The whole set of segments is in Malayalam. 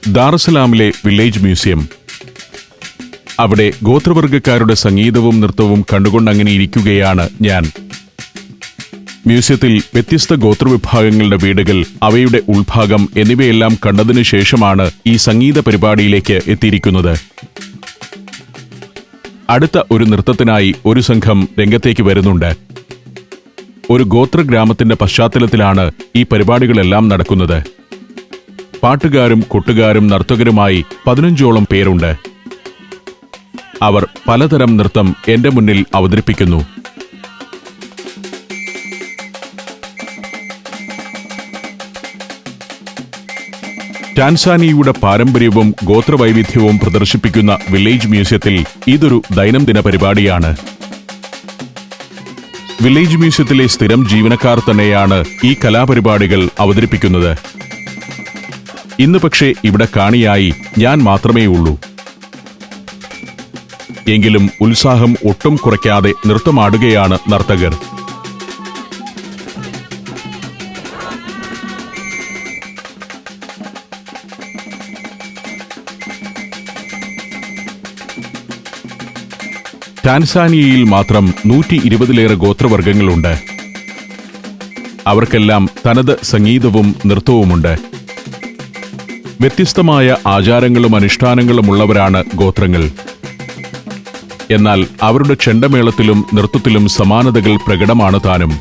ദാറുസലാമിലെ വില്ലേജ് മ്യൂസിയം. അവിടെ ഗോത്രവർഗക്കാരുടെ സംഗീതവും നൃത്തവും കണ്ടുകൊണ്ടങ്ങനെ ഇരിക്കുകയാണ് ഞാൻ. മ്യൂസിയത്തിൽ വ്യത്യസ്ത ഗോത്രവിഭാഗങ്ങളുടെ വീടുകൾ, അവയുടെ ഉൾഭാഗം എന്നിവയെല്ലാം കണ്ടതിനു ശേഷമാണ് ഈ സംഗീത പരിപാടിയിലേക്ക് എത്തിയിരിക്കുന്നത്. അടുത്ത ഒരു നൃത്തത്തിനായി ഒരു സംഘം രംഗത്തേക്ക് വരുന്നുണ്ട്. ഒരു ഗോത്രഗ്രാമത്തിന്റെ പശ്ചാത്തലത്തിലാണ് ഈ പരിപാടികളെല്ലാം നടക്കുന്നത്. പാട്ടുകാരും കൊട്ടുകാരും നർത്തകരുമായി 15ഓളം പേരുണ്ട്. അവർ പലതരം നൃത്തം എന്റെ മുന്നിൽ അവതരിപ്പിക്കുന്നു. ടാൻസാനിയയുടെ പാരമ്പര്യവും ഗോത്രവൈവിധ്യവും പ്രദർശിപ്പിക്കുന്ന വില്ലേജ് മ്യൂസിയത്തിൽ ഇതൊരു ദൈനംദിന പരിപാടിയാണ്. വില്ലേജ് മ്യൂസിയത്തിലെ സ്ഥിരം ജീവനക്കാർ തന്നെയാണ് ഈ കലാപരിപാടികൾ അവതരിപ്പിക്കുന്നത്. ഇന്ന് പക്ഷേ ഇവിടെ കാണിയായി ഞാൻ മാത്രമേ ഉള്ളൂ. എങ്കിലും ഉത്സാഹം ഒട്ടും കുറയ്ക്കാതെ നൃത്തമാടുകയാണ് നർത്തകർ. ടാൻസാനിയയിൽ മാത്രം 120-ലേറെ ഗോത്രവർഗങ്ങളുണ്ട്. അവർക്കെല്ലാം തനത് സംഗീതവും നൃത്തവുമുണ്ട്. വ്യത്യസ്തമായ ആചാരങ്ങളും അനുഷ്ഠാനങ്ങളുമുള്ളവരാണ് ഗോത്രങ്ങൾ. എന്നാൽ അവരുടെ ചെണ്ടമേളത്തിലും നൃത്തത്തിലും സമാനതകൾ പ്രകടമാണ് താനും.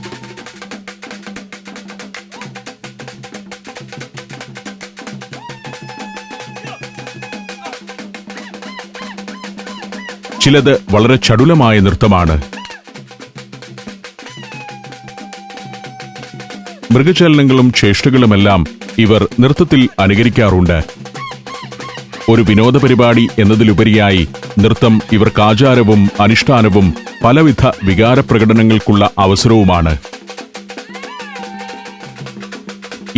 ചിലത് വളരെ ചടുലമായ നൃത്തമാണ്. മൃഗചലനങ്ങളും ചേഷ്ടകളുമെല്ലാം ഇവർ നൃത്തത്തിൽ അനുകരിക്കാറുണ്ട്. ഒരു വിനോദ പരിപാടി എന്നതിലുപരിയായി നൃത്തം ഇവർക്ക് ആചാരവും അനുഷ്ഠാനവും പലവിധ വികാരപ്രകടനങ്ങൾക്കുള്ള അവസരവുമാണ്.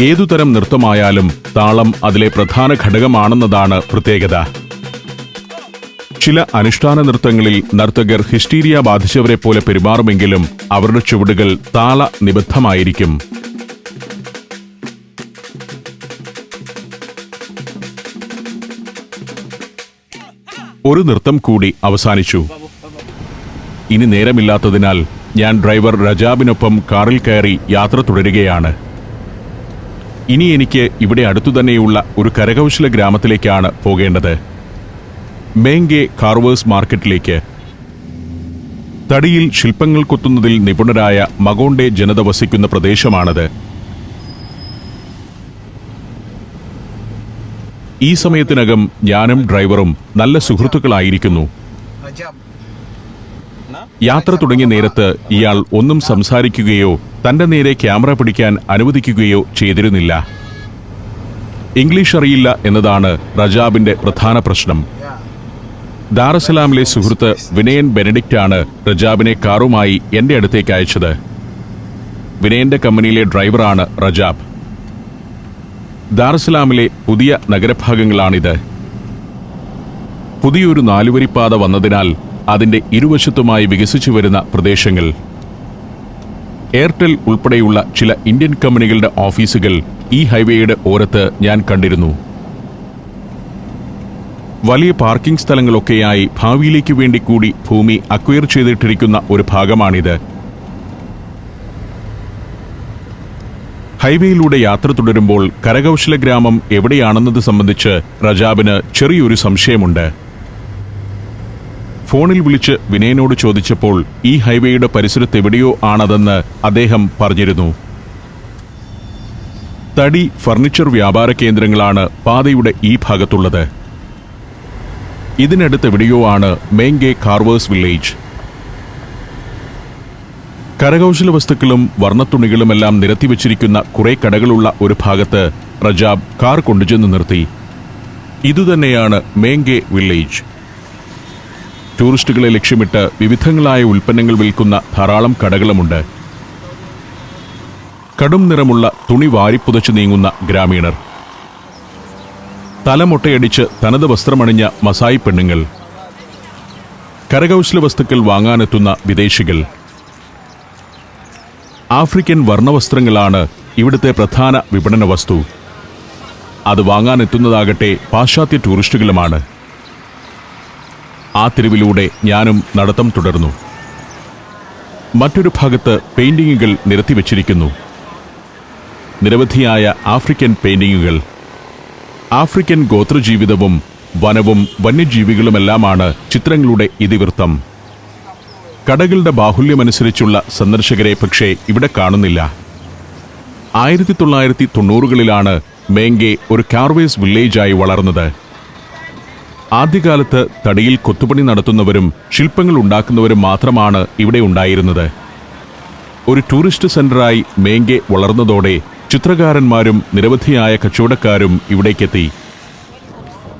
ഏതുതരം നൃത്തമായാലും താളം അതിലെ പ്രധാന ഘടകമാണെന്നതാണ് പ്രത്യേകത. ചില അനുഷ്ഠാന നൃത്തങ്ങളിൽ നർത്തകർ ഹിസ്റ്റീരിയ ബാധിച്ചവരെ പോലെ പെരുമാറുമെങ്കിലും അവരുടെ ചുവടുകൾ താള നിബദ്ധമായിരിക്കും. ഒരു നൃത്തം കൂടി അവസാനിച്ചു. ഇനി നേരമില്ലാത്തതിനാൽ ഞാൻ ഡ്രൈവർ രജാബിനൊപ്പം കാറിൽ കയറി യാത്ര തുടരുകയാണ്. ഇനി എനിക്ക് ഇവിടെ അടുത്തുതന്നെയുള്ള ഒരു കരകൗശല ഗ്രാമത്തിലേക്കാണ് പോകേണ്ടത്. മേംഗെ കാർവേഴ്സ് മാർക്കറ്റിലേക്ക്. തടിയിൽ ശില്പങ്ങൾ കൊത്തുന്നതിൽ നിപുണരായ മഗോണ്ടെ ജനത വസിക്കുന്ന പ്രദേശമാണത്. ഈ സമയത്തിനകം ഞാനും ഡ്രൈവറും നല്ല സുഹൃത്തുക്കളായിരിക്കുന്നു. യാത്ര തുടങ്ങിയ നേരത്ത് ഇയാൾ ഒന്നും സംസാരിക്കുകയോ തന്റെ നേരെ ക്യാമറ പിടിക്കാൻ അനുവദിക്കുകയോ ചെയ്തിരുന്നില്ല. ഇംഗ്ലീഷ് അറിയില്ല എന്നതാണ് റജാബിന്റെ പ്രധാന പ്രശ്നം. ദാറുസലാമിലെ സുഹൃത്ത് വിനയൻ ബെനഡിക്റ്റാണ് റജാബിനെ കാറുമായി എന്റെ അടുത്തേക്ക് അയച്ചത്. വിനയന്റെ കമ്പനിയിലെ ഡ്രൈവറാണ് റജാബ്. ദാറുസലാമിലെ പുതിയ നഗരഭാഗങ്ങളാണിത്. പുതിയൊരു 4-വരിപ്പാത വന്നതിനാൽ അതിന്റെ ഇരുവശത്തുമായി വികസിച്ചു വരുന്ന പ്രദേശങ്ങൾ. എയർടെൽ ഉൾപ്പെടെയുള്ള ചില ഇന്ത്യൻ കമ്പനികളുടെ ഓഫീസുകൾ ഈ ഹൈവേയുടെ ഓരത്ത് ഞാൻ കണ്ടിരുന്നു. വലിയ പാർക്കിംഗ് സ്ഥലങ്ങളൊക്കെയായി ഭാവിയിലേക്ക് വേണ്ടി കൂടി ഭൂമി അക്വയർ ചെയ്തിട്ടിരിക്കുന്ന ഒരു ഭാഗമാണിത്. ഹൈവേയിലൂടെ യാത്ര തുടരുമ്പോൾ കരകൗശല ഗ്രാമം എവിടെയാണെന്നത് സംബന്ധിച്ച് റജാബിന് ചെറിയൊരു സംശയമുണ്ട്. ഫോണിൽ വിളിച്ച് വിനയനോട് ചോദിച്ചപ്പോൾ ഈ ഹൈവേയുടെ പരിസരത്തെവിടെയോ ആണതെന്ന് അദ്ദേഹം പറഞ്ഞിരുന്നു. തടി ഫർണിച്ചർ വ്യാപാര കേന്ദ്രങ്ങളാണ് പാതയുടെ ഈ ഭാഗത്തുള്ളത്. ഇതിനടുത്തെവിടെയോ ആണ് മേംഗെ കാർവേഴ്സ് വില്ലേജ്. കരകൗശല വസ്തുക്കളും വർണ്ണത്തുണികളുമെല്ലാം നിരത്തിവച്ചിരിക്കുന്ന കുറെ കടകളുള്ള ഒരു ഭാഗത്ത് റജാബ് കാർ കൊണ്ടുചെന്ന് നിർത്തി. ഇതുതന്നെയാണ് മേംഗെ വില്ലേജ്. ടൂറിസ്റ്റുകളെ ലക്ഷ്യമിട്ട് വിവിധങ്ങളായ ഉൽപ്പന്നങ്ങൾ വിൽക്കുന്ന ധാരാളം കടകളുമുണ്ട്. കടും നിറമുള്ള തുണി വാരിപ്പുതച്ചു നീങ്ങുന്ന ഗ്രാമീണർ, തലമൊട്ടയടിച്ച് തനത് വസ്ത്രമണിഞ്ഞ മസായി പെണ്ണുങ്ങൾ, കരകൗശല വസ്തുക്കൾ വാങ്ങാനെത്തുന്ന വിദേശികൾ. ആഫ്രിക്കൻ വർണ്ണവസ്ത്രങ്ങളാണ് ഇവിടുത്തെ പ്രധാന വിപണന വസ്തു. അത് വാങ്ങാനെത്തുന്നതാകട്ടെ പാശ്ചാത്യ ടൂറിസ്റ്റുകളുമാണ്. ആ തെരുവിലൂടെ ഞാനും നടത്തം തുടർന്നു. മറ്റൊരു ഭാഗത്ത് പെയിന്റിങ്ങുകൾ നിരത്തിവെച്ചിരിക്കുന്നു. നിരവധിയായ ആഫ്രിക്കൻ പെയിന്റിങ്ങുകൾ. ആഫ്രിക്കൻ ഗോത്രജീവിതവും വനവും വന്യജീവികളുമെല്ലാമാണ് ചിത്രങ്ങളുടെ ഇതിവൃത്തം. കടകളുടെ ബാഹുല്യമനുസരിച്ചുള്ള സന്ദർശകരെ പക്ഷേ ഇവിടെ കാണുന്നില്ല. 1990കളിലാണ് മേങ്കെ ഒരു കാർവേസ് വില്ലേജായി വളർന്നത്. ആദ്യകാലത്ത് തടിയിൽ കൊത്തുപണി നടത്തുന്നവരും ശില്പങ്ങൾ ഉണ്ടാക്കുന്നവരും മാത്രമാണ് ഇവിടെ ഉണ്ടായിരുന്നത്. ഒരു ടൂറിസ്റ്റ് സെന്ററായി മേങ്കെ വളർന്നതോടെ ചിത്രകാരന്മാരും നിരവധിയായ കച്ചവടക്കാരും ഇവിടേക്കെത്തി.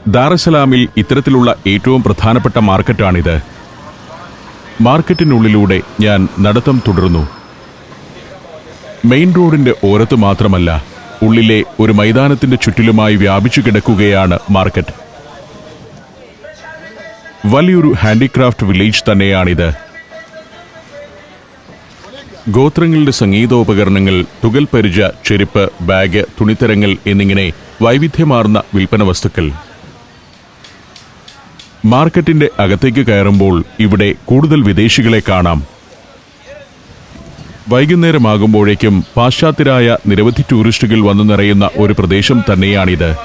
ദാറസലാമിൽ ഇത്തരത്തിലുള്ള ഏറ്റവും പ്രധാനപ്പെട്ട മാർക്കറ്റാണിത്. മാർക്കറ്റിനുള്ളിലൂടെ ഞാൻ നടത്തം തുടർന്നു. മെയിൻ റോഡിന്റെ ഓരത്ത് മാത്രമല്ല, ഉള്ളിലെ ഒരു മൈതാനത്തിന്റെ ചുറ്റിലുമായി വ്യാപിച്ചു കിടക്കുകയാണ് മാർക്കറ്റ്. വലിയൊരു ഹാൻഡിക്രാഫ്റ്റ് വില്ലേജ് തന്നെയാണിത്. ഗോത്രങ്ങളുടെ സംഗീതോപകരണങ്ങൾ, തുകൽ പരിച, ചെരുപ്പ്, ബാഗ്, തുണിത്തരങ്ങൾ എന്നിങ്ങനെ വൈവിധ്യമാർന്ന വിൽപ്പന വസ്തുക്കൾ. മാർക്കറ്റിന്റെ അകത്തേക്ക് കയറുമ്പോൾ ഇവിടെ കൂടുതൽ വിദേശികളെ കാണാം. വൈകുന്നേരമാകുമ്പോഴേക്കും പാശ്ചാത്യരായ നിരവധി ടൂറിസ്റ്റുകൾ വന്നു നിറയുന്ന ഒരു പ്രദേശം തന്നെയാണിത്.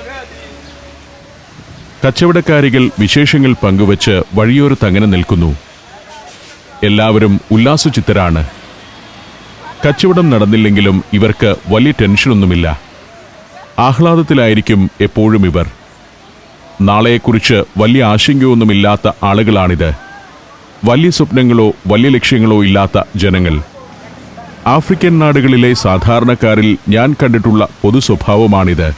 കച്ചവടക്കാരികൾ വിശേഷങ്ങൾ പങ്കുവച്ച് വഴിയോരത്തങ്ങനെ നിൽക്കുന്നു. എല്ലാവരും ഉല്ലാസചിത്തരാണ്. കച്ചവടം നടന്നില്ലെങ്കിലും ഇവർക്ക് വലിയ ടെൻഷനൊന്നുമില്ല. ആഹ്ലാദത്തിലായിരിക്കും എപ്പോഴും ഇവർ. നാളെയെക്കുറിച്ച് വലിയ ആശങ്കയൊന്നുമില്ലാത്ത ആളുകളാണിത്. വലിയ സ്വപ്നങ്ങളോ വലിയ ലക്ഷ്യങ്ങളോ ഇല്ലാത്ത ജനങ്ങൾ. ആഫ്രിക്കൻ നാടുകളിലെ സാധാരണക്കാരിൽ ഞാൻ കണ്ടിട്ടുള്ള പൊതു സ്വഭാവമാണിത്.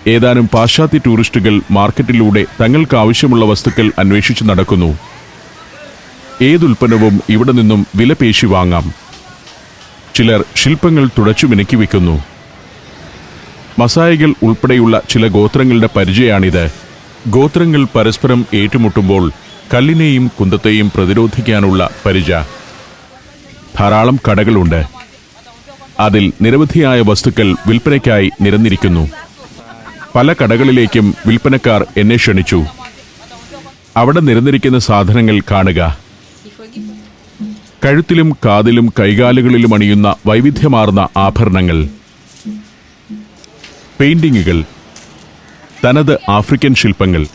ഏതാനും പാശ്ചാത്യ ടൂറിസ്റ്റുകൾ മാർക്കറ്റിലൂടെ തങ്ങൾക്ക് ആവശ്യമുള്ള വസ്തുക്കൾ അന്വേഷിച്ച് നടക്കുന്നു. ഏതുൽപ്പന്നവും ഇവിടെ നിന്നും വിലപേശി വാങ്ങാം. ചിലർ ശില്പങ്ങൾ തുടച്ചു മിനുക്കി വയ്ക്കുന്നു. മസായികൾ ഉൾപ്പെടെയുള്ള ചില ഗോത്രങ്ങളുടെ പരിചയമാണിത്. ഗോത്രങ്ങൾ പരസ്പരം ഏറ്റുമുട്ടുമ്പോൾ കല്ലിനെയും കുന്തത്തെയും പ്രതിരോധിക്കാനുള്ള പരിച. ധാരാളം കടകളുണ്ട്. അതിൽ നിരവധിയായ വസ്തുക്കൾ വിൽപ്പനയ്ക്കായി നിരന്നിരിക്കുന്നു. പല കടകളിലേക്കും വിൽപ്പനക്കാർ എന്നെ ക്ഷണിച്ചു. അവിടെ നിരന്നിരിക്കുന്ന സാധനങ്ങൾ കാണുക. കഴുത്തിലും കാതിലും കൈകാലുകളിലും അണിയുന്ന വൈവിധ്യമാർന്ന ആഭരണങ്ങൾ, പെയിന്റിങ്ങുകൾ, തനത് ആഫ്രിക്കൻ ശില്പങ്ങൾ.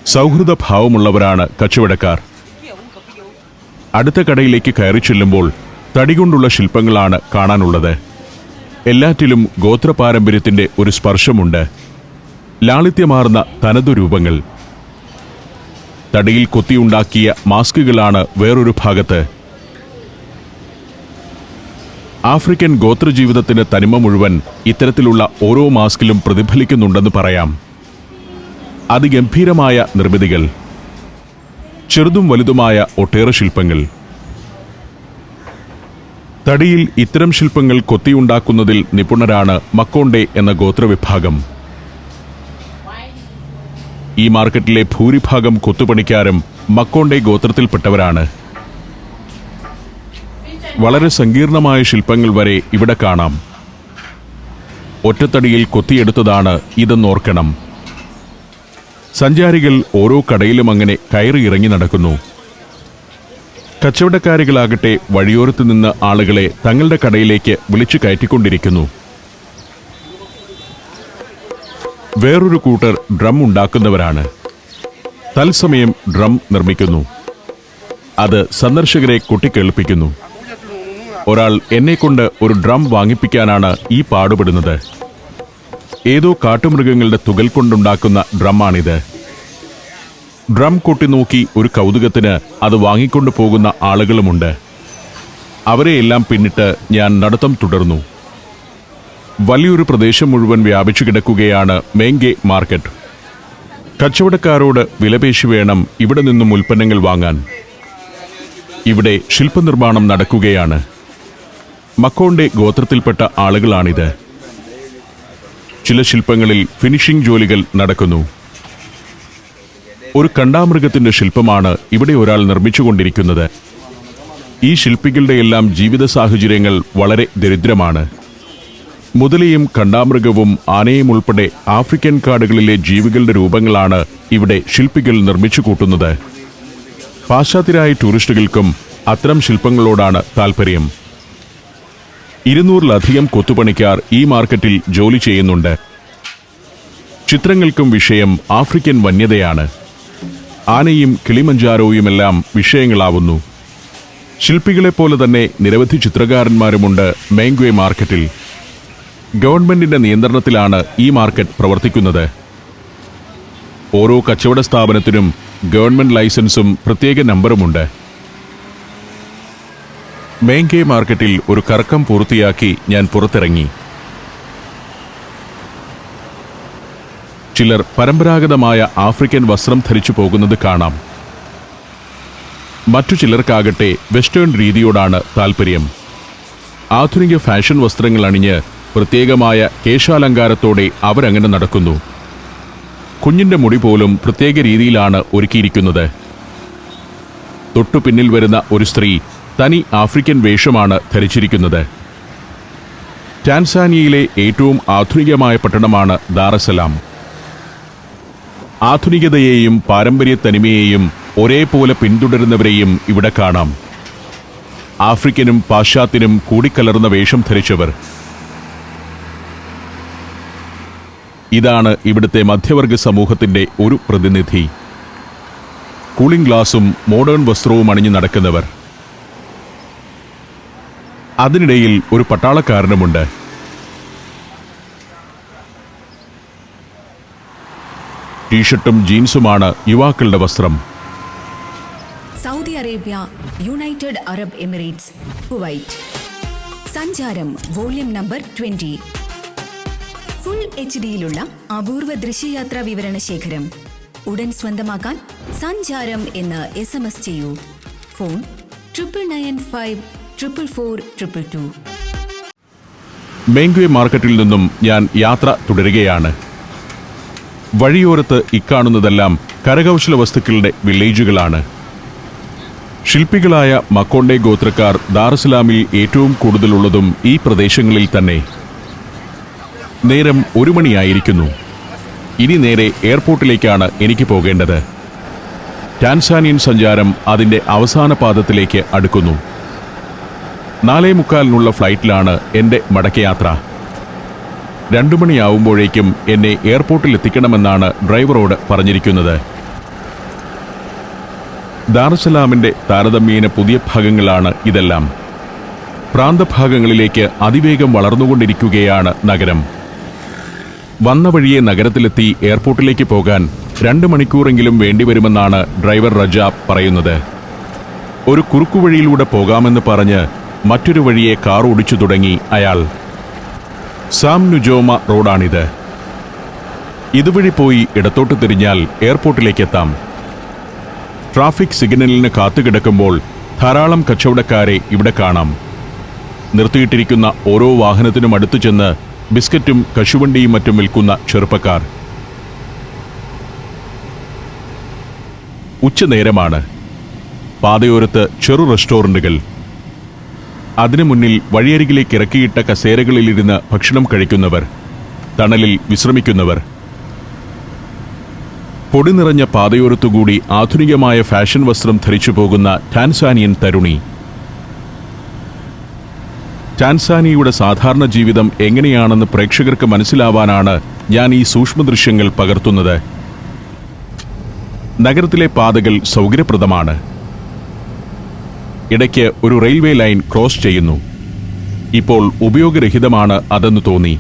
സൗഹൃദഭാവമുള്ളവരാണ് കച്ചവടക്കാർ. അടുത്ത കടയിലേക്ക് കയറി ചെല്ലുമ്പോൾ തടികൊണ്ടുള്ള ശില്പങ്ങളാണ് കാണാനുള്ളത്. എല്ലാറ്റിലും ഗോത്രപാരമ്പര്യത്തിന്റെ ഒരു സ്പർശമുണ്ട്. ലാളിത്യമാർന്ന തനതു രൂപങ്ങൾ. തടിയിൽ കൊത്തിയുണ്ടാക്കിയ മാസ്കുകളാണ് വേറൊരു ഭാഗത്ത്. ആഫ്രിക്കൻ ഗോത്രജീവിതത്തിന്റെ തനിമ മുഴുവൻ ഇത്തരത്തിലുള്ള ഓരോ മാസ്കിലും പ്രതിഫലിക്കുന്നുണ്ടെന്ന് പറയാം. അതിഗംഭീരമായ നിർമ്മിതികൾ, ചെറുതും വലുതുമായ ഒട്ടേറെ ശില്പങ്ങൾ. തടിയിൽ ഇത്തരം ശില്പങ്ങൾ കൊത്തിയുണ്ടാക്കുന്നതിൽ നിപുണരാണ് മക്കോണ്ടെ എന്ന ഗോത്രവിഭാഗം. ഈ മാർക്കറ്റിലെ ഭൂരിഭാഗം കൊത്തുപണിക്കാരും മക്കോണ്ടെ ഗോത്രത്തിൽപ്പെട്ടവരാണ്. വളരെ സങ്കീർണമായ ശില്പങ്ങൾ വരെ ഇവിടെ കാണാം. ഒറ്റത്തടിയിൽ കൊത്തിയെടുത്തതാണ് ഇതെന്നോർക്കണം. സഞ്ചാരികൾ ഓരോ കടയിലും അങ്ങനെ കയറി ഇറങ്ങി നടക്കുന്നു. കച്ചവടക്കാരികളാകട്ടെ വഴിയോരത്ത് നിന്ന് ആളുകളെ തങ്ങളുടെ കടയിലേക്ക് വിളിച്ചു കയറ്റിക്കൊണ്ടിരിക്കുന്നു. വേറൊരു കൂട്ടർ ഡ്രം ഉണ്ടാക്കുന്നവരാണ്. തത്സമയം ഡ്രം നിർമ്മിക്കുന്നു. അത് സന്ദർശകരെ കൊട്ടിക്കേൾപ്പിക്കുന്നു. ഒരാൾ എന്നെക്കൊണ്ട് ഒരു ഡ്രം വാങ്ങിപ്പിക്കാനാണ് ഈ പാടുപെടുന്നത്. ഏതോ കാട്ടുമൃഗങ്ങളുടെ തുകൽ കൊണ്ടുണ്ടാക്കുന്ന ഡ്രമ്മാണിത്. ഡ്രം കൊട്ടി നോക്കി ഒരു കൗതുകത്തിന് അത് വാങ്ങിക്കൊണ്ടു പോകുന്ന ആളുകളുമുണ്ട്. അവരെയെല്ലാം പിന്നിട്ട് ഞാൻ നടത്തം തുടർന്നു. വലിയൊരു പ്രദേശം മുഴുവൻ വ്യാപിച്ചു കിടക്കുകയാണ് മേങ്കെ മാർക്കറ്റ്. കച്ചവടക്കാരോട് വിലപേശി വേണം ഇവിടെ നിന്നും ഉൽപ്പന്നങ്ങൾ വാങ്ങാൻ. ഇവിടെ ശില്പനിർമ്മാണം നടക്കുകയാണ്. മക്കോണ്ടെ ഗോത്രത്തിൽപ്പെട്ട ആളുകളാണിത്. ചില ശില്പങ്ങളിൽ ഫിനിഷിംഗ് ജോലികൾ നടക്കുന്നു. ഒരു കണ്ടാമൃഗത്തിന്റെ ശില്പമാണ് ഇവിടെ ഒരാൾ നിർമ്മിച്ചുകൊണ്ടിരിക്കുന്നത്. ഈ ശില്പികളുടെയെല്ലാം ജീവിത സാഹചര്യങ്ങൾ വളരെ ദരിദ്രമാണ്. മുതലയും കണ്ടാമൃഗവും ആനയും ഉൾപ്പെടെ ആഫ്രിക്കൻ കാടുകളിലെ ജീവികളുടെ രൂപങ്ങളാണ് ഇവിടെ ശില്പികൾ നിർമ്മിച്ചു കൂട്ടുന്നത്. പാശ്ചാത്യരായ ടൂറിസ്റ്റുകൾക്കും അത്തരം ശില്പങ്ങളോടാണ് താൽപ്പര്യം. 200-ലധികം കൊത്തുപണിക്കാർ ഈ മാർക്കറ്റിൽ ജോലി ചെയ്യുന്നുണ്ട്. ചിത്രങ്ങൾക്കും വിഷയം ആഫ്രിക്കൻ വന്യതയാണ്. ആനയും കിളിമഞ്ചാരോയുമെല്ലാം വിഷയങ്ങളാവുന്നു. ശില്പികളെപ്പോലെ തന്നെ നിരവധി ചിത്രകാരന്മാരുമുണ്ട് മേങ്ക്വേ മാർക്കറ്റിൽ. ഗവൺമെന്റിന്റെ നിയന്ത്രണത്തിലാണ് ഈ മാർക്കറ്റ് പ്രവർത്തിക്കുന്നത്. ഓരോ കച്ചവട സ്ഥാപനത്തിനും ഗവൺമെന്റ് ലൈസൻസും പ്രത്യേക നമ്പറുമുണ്ട്. മേങ്ക്വേ മാർക്കറ്റിൽ ഒരു കറക്കം പൂർത്തിയാക്കി ഞാൻ പുറത്തിറങ്ങി. ചിലർ പരമ്പരാഗതമായ ആഫ്രിക്കൻ വസ്ത്രം ധരിച്ചു പോകുന്നത് കാണാം. മറ്റു ചിലർക്കാകട്ടെ വെസ്റ്റേൺ രീതിയോടാണ് താൽപ്പര്യം. ആധുനിക ഫാഷൻ വസ്ത്രങ്ങൾ അണിഞ്ഞ് പ്രത്യേകമായ കേശാലങ്കാരത്തോടെ അവരങ്ങനെ നടക്കുന്നു. കുഞ്ഞിന്റെ മുടി പോലും പ്രത്യേക രീതിയിലാണ് ഒരുക്കിയിരിക്കുന്നത്. തൊട്ടു പിന്നിൽ വരുന്ന ഒരു സ്ത്രീ തനി ആഫ്രിക്കൻ വേഷമാണ് ധരിച്ചിരിക്കുന്നത്. ടാൻസാനിയയിലെ ഏറ്റവും ആധുനികമായ പട്ടണമാണ് ദാറസലാം. ആധുനികതയെയും പാരമ്പര്യ തനിമയെയും ഒരേപോലെ പിന്തുടരുന്നവരെയും ഇവിടെ കാണാം. ആഫ്രിക്കനും പാശ്ചാത്യനും കൂടിക്കലർന്ന വേഷം ധരിച്ചവർ. ഇതാണ് ഇവിടുത്തെ മധ്യവർഗ സമൂഹത്തിന്റെ ഒരു പ്രതിനിധി. കൂളിംഗ് ഗ്ലാസും മോഡേൺ വസ്ത്രവും അണിഞ്ഞു നടക്കുന്നവർ. അതിനിടയിൽ ഒരു പട്ടാളക്കാരനുമുണ്ട്. ടീഷർട്ടും ജീൻസുമാണ് യുവാക്കളുടെ വസ്ത്രം. Saudi Arabia, United Arab Emirates, Kuwait. സഞ്ചാരം വോള്യം നമ്പർ 20. ഫുൾ HD-യിലുള്ള അപൂർവ ദൃശ്യയാത്രാ വിവരണ ശേഖരം ഉടൻ സ്വന്തമാക്കാൻ സഞ്ചാരം എന്ന് SMS ചെയ്യൂ. ഫോൺ 9995444222. മേങ്ക്വേ മാർക്കറ്റിൽ നിന്നും ഞാൻ യാത്ര തുടരുകയാണ്. വഴിയോരത്ത് ഇക്കാണുന്നതെല്ലാം കരകൗശല വസ്തുക്കളുടെ വില്ലേജുകളാണ്. ശില്പികളായ മക്കോണ്ടെ ഗോത്രക്കാർ ദാറസലാമിൽ ഏറ്റവും കൂടുതലുള്ളതും ഈ പ്രദേശങ്ങളിൽ തന്നെ. നേരം 1 മണിയായിരിക്കുന്നു. ഇനി നേരെ എയർപോർട്ടിലേക്കാണ് എനിക്ക് പോകേണ്ടത്. ടാൻസാനിയൻ സഞ്ചാരം അതിൻ്റെ അവസാന പാദത്തിലേക്ക് അടുക്കുന്നു. 4:45 ഫ്ലൈറ്റിലാണ് എൻ്റെ മടക്കയാത്ര. 2 മണിയാവുമ്പോഴേക്കും എന്നെ എയർപോർട്ടിൽ എത്തിക്കണമെന്നാണ് ഡ്രൈവറോട് പറഞ്ഞിരിക്കുന്നത്. ദാറസലാമിൻ്റെ താരതമ്യേന പുതിയ ഭാഗങ്ങളാണ് ഇതെല്ലാം. പ്രാന്തഭാഗങ്ങളിലേക്ക് അതിവേഗം വളർന്നുകൊണ്ടിരിക്കുകയാണ് നഗരം. വന്ന വഴിയെ നഗരത്തിലെത്തി എയർപോർട്ടിലേക്ക് പോകാൻ 2 മണിക്കൂറെങ്കിലും വേണ്ടിവരുമെന്നാണ് ഡ്രൈവർ റജാബ് പറയുന്നത്. ഒരു കുറുക്കുവഴിയിലൂടെ പോകാമെന്ന് പറഞ്ഞ് മറ്റൊരു വഴിയെ കാർ ഓടിച്ചു തുടങ്ങി അയാൾ. സാം നുജോമ റോഡാണിത്. ഇതുവഴി പോയി ഇടത്തോട്ട് തിരിഞ്ഞാൽ എയർപോർട്ടിലേക്കെത്താം. ട്രാഫിക് സിഗ്നലിന് കാത്തുകിടക്കുമ്പോൾ ധാരാളം കച്ചവടക്കാരെ ഇവിടെ കാണാം. നിർത്തിയിട്ടിരിക്കുന്ന ഓരോ വാഹനത്തിനും അടുത്തു ചെന്ന് ബിസ്ക്കറ്റും കശുവണ്ടിയും മറ്റും വിൽക്കുന്ന ചെറുപ്പക്കാർ. ഉച്ചനേരമാണ്. പാതയോരത്ത് ചെറു റെസ്റ്റോറന്റുകൾ. അതിനു മുന്നിൽ വഴിയരികിലേക്ക് ഇറക്കിയിട്ട കസേരകളിലിരുന്ന് ഭക്ഷണം കഴിക്കുന്നവർ, തണലിൽ വിശ്രമിക്കുന്നവർ. പൊടി നിറഞ്ഞ പാതയോരത്തുകൂടി ആധുനികമായ ഫാഷൻ വസ്ത്രം ധരിച്ചു പോകുന്ന ടാൻസാനിയൻ തരുണി. ടാൻസാനിയയുടെ സാധാരണ ജീവിതം എങ്ങനെയാണെന്ന് പ്രേക്ഷകർക്ക് മനസ്സിലാവാനാണ് ഞാൻ ഈ സൂക്ഷ്മദൃശ്യങ്ങൾ പകർത്തുന്നത്. നഗരത്തിലെ പാതകൾ സൗകര്യപ്രദമാണ്. ഇടയ്ക്ക് ഒരു റെയിൽവേ ലൈൻ ക്രോസ് ചെയ്യുന്നു. ഇപ്പോൾ ഉപയോഗരഹിതമാണ് അതെന്ന് തോന്നി.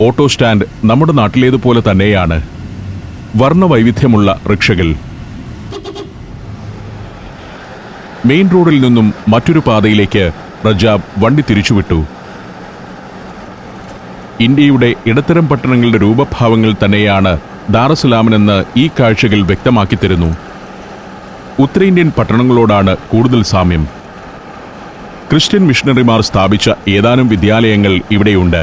ഓട്ടോ സ്റ്റാൻഡ് നമ്മുടെ നാട്ടിലേതുപോലെ തന്നെയാണ്. വർണ്ണവൈവിധ്യമുള്ള റിക്ഷകൾ. മെയിൻ റോഡിൽ നിന്നും മറ്റൊരു പാതയിലേക്ക് റജാബ് വണ്ടി തിരിച്ചുവിട്ടു. ഇന്ത്യയുടെ ഇടത്തരം പട്ടണങ്ങളുടെ രൂപഭാവങ്ങൾ തന്നെയാണ് ദാറസലാമിനെന്ന് ഈ കാഴ്ചകൾ വ്യക്തമാക്കി തരുന്നു. ഉത്തരേന്ത്യൻ പട്ടണങ്ങളോടാണ് കൂടുതൽ സാമ്യം. ക്രിസ്ത്യൻ മിഷണറിമാർ സ്ഥാപിച്ച ഏതാനും വിദ്യാലയങ്ങൾ ഇവിടെയുണ്ട്.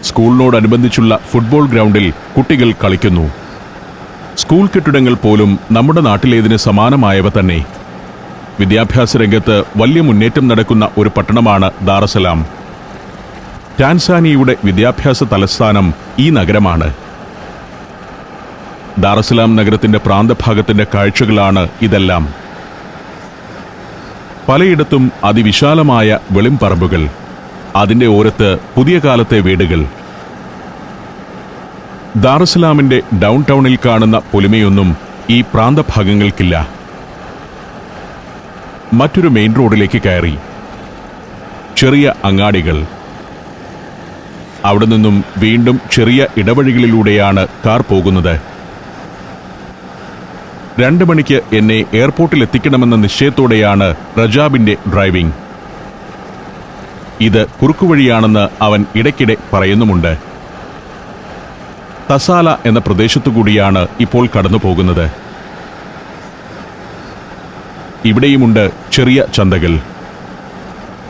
സ്കൂളിനോടനുബന്ധിച്ചുള്ള ഫുട്ബോൾ ഗ്രൗണ്ടിൽ കുട്ടികൾ കളിക്കുന്നു. സ്കൂൾ കെട്ടിടങ്ങൾ പോലും നമ്മുടെ നാട്ടിലേതിന് സമാനമായവ തന്നെ. വിദ്യാഭ്യാസ രംഗത്ത് വലിയ മുന്നേറ്റം നടക്കുന്ന ഒരു പട്ടണമാണ് ദാറസലാം. ടാൻസാനിയയുടെ വിദ്യാഭ്യാസ തലസ്ഥാനം ഈ നഗരമാണ്. ദാറസലാം നഗരത്തിന്റെ പ്രാന്തഭാഗത്തിന്റെ കാഴ്ചകളാണ് ഇതെല്ലാം. പലയിടത്തും അതിവിശാലമായ വെളിംപറമ്പുകൾ, അതിന്റെ ഓരത്ത് പുതിയ കാലത്തെ വീടുകൾ. ദാറസലാമിന്റെ ഡൗൺ ടൗണിൽ കാണുന്ന പൊലിമയൊന്നും ഈ പ്രാന്തഭാഗങ്ങൾക്കില്ല. മറ്റൊരു മെയിൻ റോഡിലേക്ക് കയറി. ചെറിയ അങ്ങാടികൾ. അവിടെ നിന്നും വീണ്ടും ചെറിയ ഇടവഴികളിലൂടെയാണ് കാർ പോകുന്നത്. 2 മണിക്ക് എന്നെ എയർപോർട്ടിൽ എത്തിക്കണമെന്ന നിശ്ചയത്തോടെയാണ് റജാബിന്റെ ഡ്രൈവിംഗ്. ഇത് കുറുക്കുവഴിയാണെന്ന് അവൻ ഇടയ്ക്കിടെ പറയുന്നുമുണ്ട്. തസാല എന്ന പ്രദേശത്തുകൂടിയാണ് ഇപ്പോൾ കടന്നു പോകുന്നത്. ഇവിടെയുമുണ്ട് ചെറിയ ചന്തകൾ.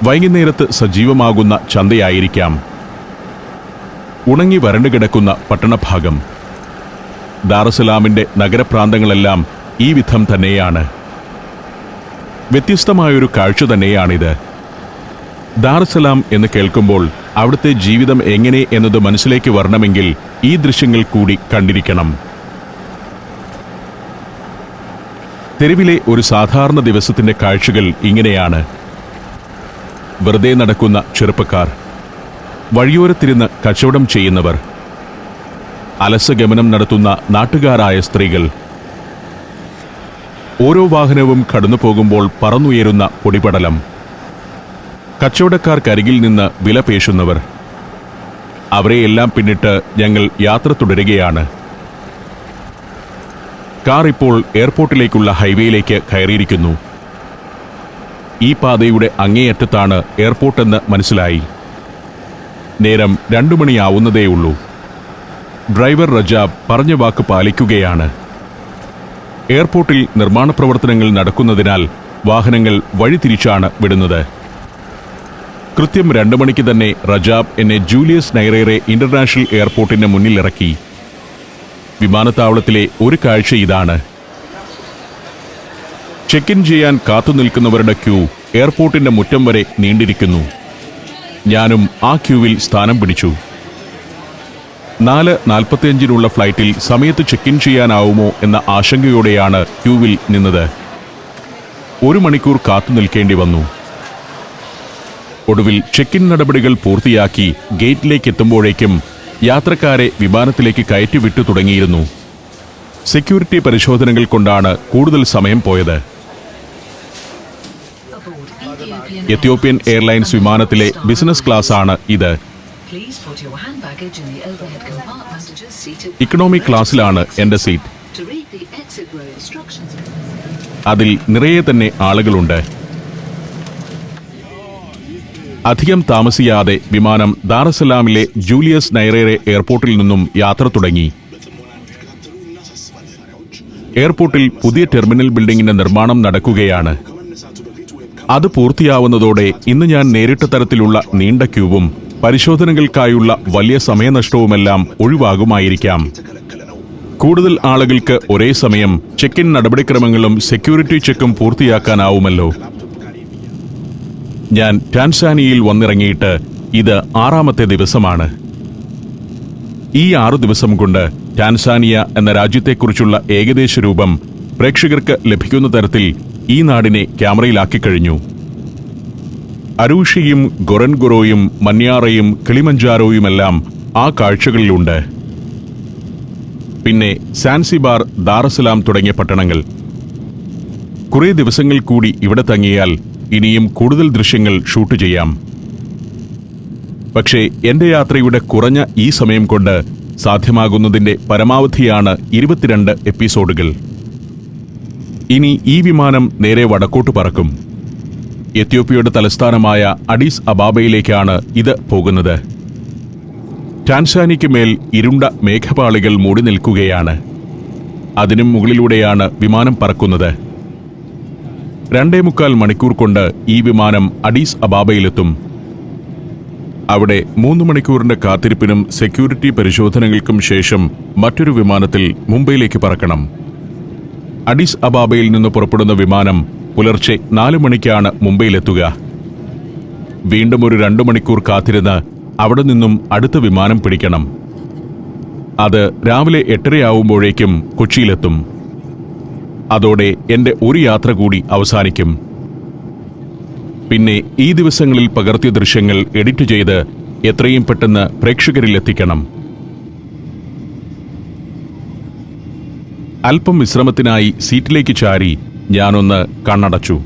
വൈകുന്നേരത്ത് സജീവമാകുന്ന ചന്തയായിരിക്കാം. ഉണങ്ങി വരണ്ടു കിടക്കുന്ന പട്ടണഭാഗം. ദാറസലാമിന്റെ നഗരപ്രാന്തങ്ങളെല്ലാം ഈ വിധം തന്നെയാണ്. വ്യത്യസ്തമായൊരു കാഴ്ച തന്നെയാണിത്. ദാറസലാം എന്ന് കേൾക്കുമ്പോൾ അവിടുത്തെ ജീവിതം എങ്ങനെ എന്നത് മനസ്സിലേക്ക് വരണമെങ്കിൽ ഈ ദൃശ്യങ്ങൾ കൂടി കണ്ടിരിക്കണം. തെരുവിലെ ഒരു സാധാരണ ദിവസത്തിന്റെ കാഴ്ചകൾ ഇങ്ങനെയാണ്. വെറുതെ നടക്കുന്ന ചെറുപ്പക്കാർ, വഴിയോരത്തിരുന്ന് കച്ചവടം ചെയ്യുന്നവർ, അലസഗമനം നടത്തുന്ന നാട്ടുകാരായ സ്ത്രീകൾ, ഓരോ വാഹനവും കടന്നു പോകുമ്പോൾ പറന്നുയരുന്ന പൊടിപടലം, കച്ചവടക്കാർക്കരികിൽ നിന്ന് വില പേശുന്നവർ. അവരെയെല്ലാം പിന്നിട്ട് ഞങ്ങൾ യാത്ര തുടരുകയാണ്. കാർ ഇപ്പോൾ എയർപോർട്ടിലേക്കുള്ള ഹൈവേയിലേക്ക് കയറിയിരിക്കുന്നു. ഈ പാതയുടെ അങ്ങേയറ്റത്താണ് എയർപോർട്ടെന്ന് മനസ്സിലായി. നേരം 2 മണിയാവുന്നതേയുള്ളൂ. ഡ്രൈവർ റജാബ് പറഞ്ഞ വാക്ക് പാലിക്കുകയാണ്. എയർപോർട്ടിൽ നിർമ്മാണ പ്രവർത്തനങ്ങൾ നടക്കുന്നതിനാൽ വാഹനങ്ങൾ വഴിതിരിച്ചാണ് വിടുന്നത്. കൃത്യം 2 മണിക്ക് തന്നെ റജാബ് എന്നെ ജൂലിയസ് നൈറേറെ ഇന്റർനാഷണൽ എയർപോർട്ടിന് മുന്നിലിറക്കി. വിമാനത്താവളത്തിലെ ഒരു കാഴ്ച ഇതാണ്. ചെക്ക് ഇൻ ചെയ്യാൻ കാത്തുനിൽക്കുന്നവരുടെ ക്യൂ എയർപോർട്ടിന്റെ മുറ്റം വരെ നീണ്ടിരിക്കുന്നു. ഞാനും ആ ക്യൂവിൽ സ്ഥാനം പിടിച്ചു. 4:45 ഫ്ലൈറ്റിൽ സമയത്ത് ചെക്ക് ഇൻ ചെയ്യാനാവുമോ എന്ന ആശങ്കയോടെയാണ് ക്യൂവിൽ നിന്നത്. 1 മണിക്കൂർ കാത്തു നിൽക്കേണ്ടി വന്നു. ഒടുവിൽ ചെക്ക് ഇൻ നടപടികൾ പൂർത്തിയാക്കി ഗേറ്റിലേക്ക് എത്തുമ്പോഴേക്കും യാത്രക്കാരെ വിമാനത്തിലേക്ക് കയറ്റിവിട്ടു തുടങ്ങിയിരുന്നു. സെക്യൂരിറ്റി പരിശോധനകൾ കൊണ്ടാണ് കൂടുതൽ സമയം പോയത്. എത്യോപ്യൻ എയർലൈൻസ് വിമാനത്തിലെ ബിസിനസ് ക്ലാസ്സാണ് ഇത്. ഇക്കണോമി ക്ലാസ്സിലാണ് എൻ്റെ സീറ്റ്. അതിൽ നിറയെ തന്നെ ആളുകളുണ്ട്. അധികം താമസിയാതെ വിമാനം ദാറസലാമിലെ ജൂലിയസ് നൈറേറെ എയർപോർട്ടിൽ നിന്നും യാത്ര തുടങ്ങി. എയർപോർട്ടിൽ പുതിയ ടെർമിനൽ ബിൽഡിംഗിന്റെ നിർമ്മാണം നടക്കുകയാണ്. അത് പൂർത്തിയാവുന്നതോടെ ഇന്ന് ഞാൻ നേരിട്ട തരത്തിലുള്ള നീണ്ട ക്യൂവും പരിശോധനകൾക്കായുള്ള വലിയ സമയനഷ്ടവുമെല്ലാം ഒഴിവാകുമായിരിക്കാം. കൂടുതൽ ആളുകൾക്ക് ഒരേ സമയം ചെക്ക് ഇൻ നടപടിക്രമങ്ങളും സെക്യൂരിറ്റി ചെക്കും പൂർത്തിയാക്കാനാവുമല്ലോ. ഞാൻ ടാൻസാനിയയിൽ വന്നിറങ്ങിയിട്ട് ഇത് 6ാമത്തെ ദിവസമാണ്. ഈ 6 ദിവസം കൊണ്ട് ടാൻസാനിയ എന്ന രാജ്യത്തെക്കുറിച്ചുള്ള ഏകദേശ രൂപം പ്രേക്ഷകർക്ക് ലഭിക്കുന്ന തരത്തിൽ ഈ നാടിനെ ക്യാമറയിലാക്കിക്കഴിഞ്ഞു. അരൂഷിയും ഗൊറൻഗൊറോയും മന്യാറയും കിളിമഞ്ചാരോയുമെല്ലാം ആ കാഴ്ചകളിലുണ്ട്. പിന്നെ സാൻസിബാർ, ദാറസലാം തുടങ്ങിയ പട്ടണങ്ങൾ. കുറേ ദിവസങ്ങൾ കൂടി ഇവിടെ തങ്ങിയാൽ ഇനിയും കൂടുതൽ ദൃശ്യങ്ങൾ ഷൂട്ട് ചെയ്യാം. പക്ഷേ എൻ്റെ യാത്രയുടെ കുറഞ്ഞ ഈ സമയം കൊണ്ട് സാധ്യമാകുന്നതിൻ്റെ പരമാവധിയാണ് 22 എപ്പിസോഡുകൾ. ഇനി ഈ വിമാനം നേരെ വടക്കോട്ട് പറക്കും. എത്യോപ്യയുടെ തലസ്ഥാനമായ അഡീസ് അബാബയിലേക്കാണ് ഇത് പോകുന്നത്. ടാൻസാനിയയ്ക്ക് മേൽ ഇരുണ്ട മേഘപാളികൾ മൂടി നിൽക്കുകയാണ്. അതിനും മുകളിലൂടെയാണ് വിമാനം പറക്കുന്നത്. 2.25 മണിക്കൂർ കൊണ്ട് ഈ വിമാനം അഡീസ് അബാബയിലെത്തും. അവിടെ 3 മണിക്കൂറിന്റെ കാത്തിരിപ്പിനും സെക്യൂരിറ്റി പരിശോധനകൾക്കും ശേഷം മറ്റൊരു വിമാനത്തിൽ മുംബൈയിലേക്ക് പറക്കണം. അഡീസ് അബാബയിൽ നിന്ന് പുറപ്പെടുന്ന വിമാനം പുലർച്ചെ 4 മണിക്കാണ് മുംബൈയിലെത്തുക. വീണ്ടും ഒരു 2 മണിക്കൂർ കാത്തിരുന്ന് അവിടെ നിന്നും അടുത്ത വിമാനം പിടിക്കണം. അത് രാവിലെ 8:30 കൊച്ചിയിലെത്തും. അതോടെ എൻ്റെ ഒരു യാത്ര കൂടി അവസാനിക്കും. പിന്നെ ഈ ദിവസങ്ങളിൽ പകർത്തിയ ദൃശ്യങ്ങൾ എഡിറ്റ് ചെയ്ത് എത്രയും പെട്ടെന്ന് പ്രേക്ഷകരിൽ എത്തിക്കണം. അല്പം വിശ്രമത്തിനായി സീറ്റിലേക്ക് ചാരി ഞാനൊന്ന് കണ്ണടച്ചു.